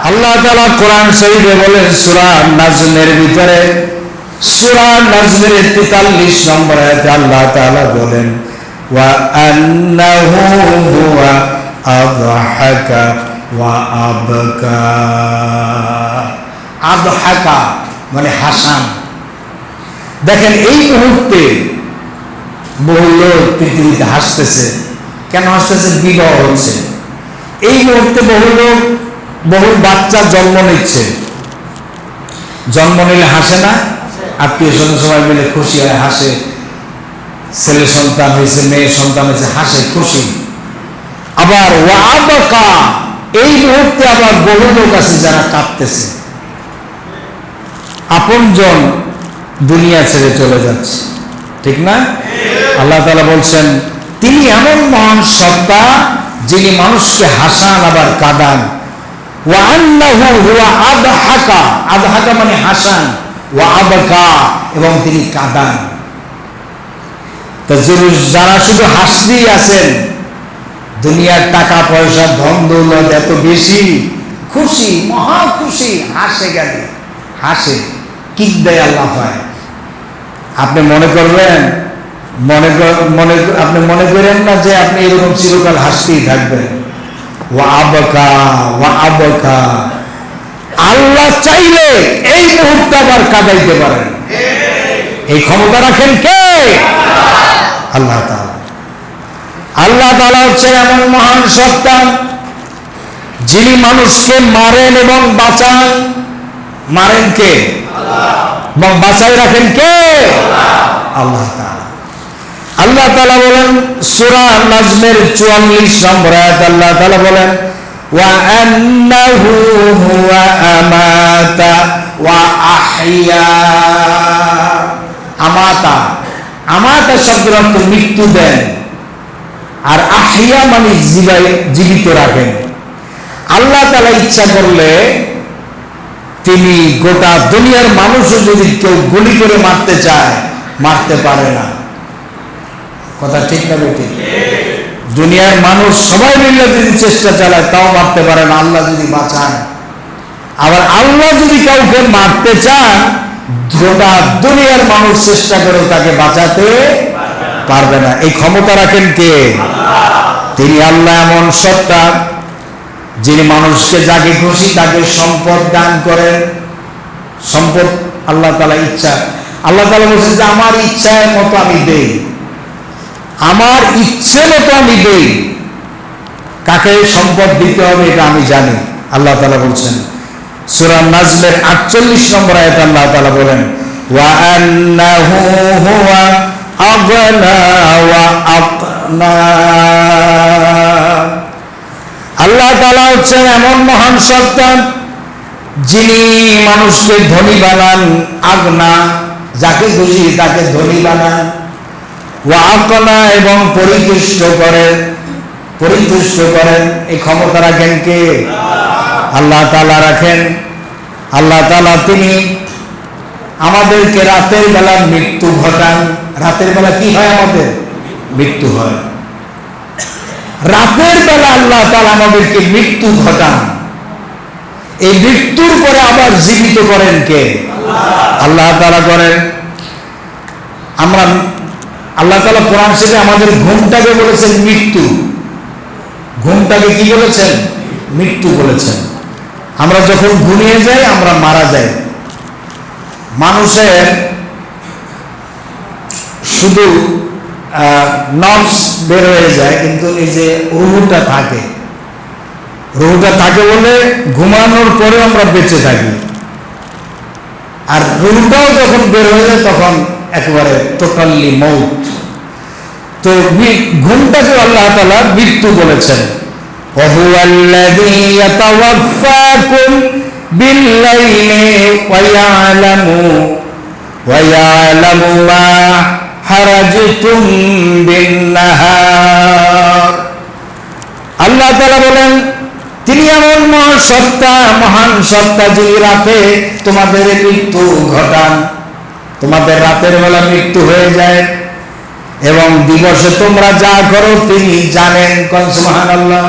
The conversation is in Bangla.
আল্লাহ তাআলা কোরআন শরীফে বলেন সূরা নাজমের ভিতরে, সূরা নাজমের 43 নম্বর আয়াতে আল্লাহ তাআলা বলেন ওয়া আন্নাহু হুয়া আযহাকা ওয়া আবকা। আযহাকা মানে হাসান। দেখেন এই মুহূর্তে বহু লোক পৃথিবীতে হাসতেছে। কেন হাসতেছে? বিবাহ হচ্ছে। এই মুহূর্তে বহু লোক, বহু বাচ্চা জন্ম নিচ্ছে। জন্ম নিলে হাসে না? আত্মীয় স্বজন সবাই মিলে খুশি হয়, হাসে। ছেলে সন্তান হয়েছে, মেয়ে সন্তান হয়েছে, হাসে, খুশি। আবার ওয়াবাকা, এই মুহূর্তে আবার বহু লোক আছে যারা কাঁদতেছে। আপনজন দুনিয়া ছেড়ে চলে যাচ্ছে, ঠিক না? আল্লাহ তাআলা বলছেন তিনি এমন মহান সত্তা যিনি মানুষকে হাসান আবার কাঁদান। ওয়া আন্নাহু হুয়া আযহাকা, আযহাকা মানে হাসান, ওয়া আবকা এবং তিনি কাঁদান। তো যারা শুধু হাসতেই আছেন, দুনিয়ার টাকা পয়সা ধন দৌলত এত বেশি, খুশি, মহা খুশি, হাসে গেলে হাসে, কিক দেয় আল্লাহ পায়। আপনি মনে করবেন, আপনি মনে করেন না যে আপনি এরকম চিরকাল হাসতেই থাকবেন। ওয়া আবকা, ওয়া আবকা। আল্লাহ চাইলে এই মুহূর্তে আবার কাঁদাইতে পারেন। এই ক্ষমতা রাখেন কে? আল্লাহ তাআলা। আল্লাহ তাআলা হচ্ছে এমন মহান সত্তা যিনি মানুষকে মারেন এবং বাঁচান। মারেন কে? এবং বাঁচাই রাখেন কে? আল্লাহ তাআলা। আল্লাহ তাআলা বলেন সূরা নাজমের 44 নম্বর আয়াত আল্লাহ তাআলা বলেন ওয়া আন্নাহু হুয়া আমাতা ওয়া আহইয়া। আমাতা, আমাতা শব্দের অর্থ মৃত্যু দেন, আর আহইয়া মানে জীবিত রাখেন। আল্লাহ তাআলা ইচ্ছা করলে তিনি গোটা দুনিয়ার মানুষও যদি কেউ গুলি করে মারতে চায়, মারতে পারে না। কথা ঠিক না বেঠিক? দুনিয়ার মানুষ সবাই মিলে যদি চেষ্টা চালায় তাও মারতে পারে না, আল্লাহ যদি বাঁচান। আবার আল্লাহ যদি কাউকে মারতে চান, গোটা দুনিয়ার মানুষ চেষ্টা করে তাকে বাঁচাতে পারবে না। এই ক্ষমতা রাখেন কে? তিনি আল্লাহ এমন সত্তা যিনি মানুষকে যাকে খুশি তাকে সম্পদ দান করেন। সম্পদ আল্লাহ তাআলা ইচ্ছা, আল্লাহ তাআলা বলছেন যে আমার ইচ্ছার মতো আমি দেই, আমার ইচ্ছে মতো আমি দেই। কাকে সম্পদ দিতে হবে এটা আমি জানি। আল্লাহ তাআলা বলছেন সূরা নাজমের 48 নম্বর আয়াতে আল্লাহ তাআলা বলেন ওয়া আন্নাহু হুয়া আগনা ওয়া আকনা। আল্লাহ তাআলা হচ্ছেন এমন মহান সত্তা যিনি মানুষকে ধনী বানান। আগনা, যাকে খুশি তাকে ধনী বানান। ওয়া আকনা, এবং পরিতুষ্ট করেন, পরিতুষ্ট করেন। এই ক্ষমতা রাখেন কে? আল্লাহ তাআলা রাখেন। আল্লাহ তাআলা তিনি আমাদেরকে রাতের বেলা মৃত্যু ঘটান। রাতের বেলা কি হয়? আমাদের মৃত্যু হয়। রাতের বেলা আল্লাহ তাআলা আমাদেরকে মৃত্যু ঘটান। এই মৃত্যুর পরে আবার জীবিত করেন কে? আল্লাহ তাআলা করেন। আমরা আল্লাহ তাআলা কোরআন শরীফে আমাদের ঘুমটাকে বলেছেন মৃত্যু। ঘুমটাকে কি বলেছেন? মৃত্যু বলেছেন। আমরা যখন ঘুমিয়ে যাই আমরা মারা যাই। মানুষের শুধু নফস বের হয়ে যায়, কিন্তু এই যে রুহটা থাকে, রুহটা থাকে বলে ঘুমানোর পরে আমরা বেঁচে থাকি। আর রুহটাও যখন বের হয়ে যায় তখন একেবারে টোটালি মৌত। তো ঘুমটাকে আল্লাহ তাআলা মৃত্যু বলেছেন। ওয়াহুয়াল্লাযী ইয়াতাওয়াফফাকুম বিল-লাইলি ওয়া ইয়ালামু মা হারাজতুম বিন-নাহার। আল্লাহ তাআলা বলেন তিনি এমন মহান সত্তা, মহান সত্তা যিনি রাতে তোমাদের মৃত্যু ঘটান। তোমাদের রাতের বেলা মৃত্যু হয়ে যায় এবং দিবসে তোমরা যা করো তিনি জানেন। কোন সুবহানাল্লাহ।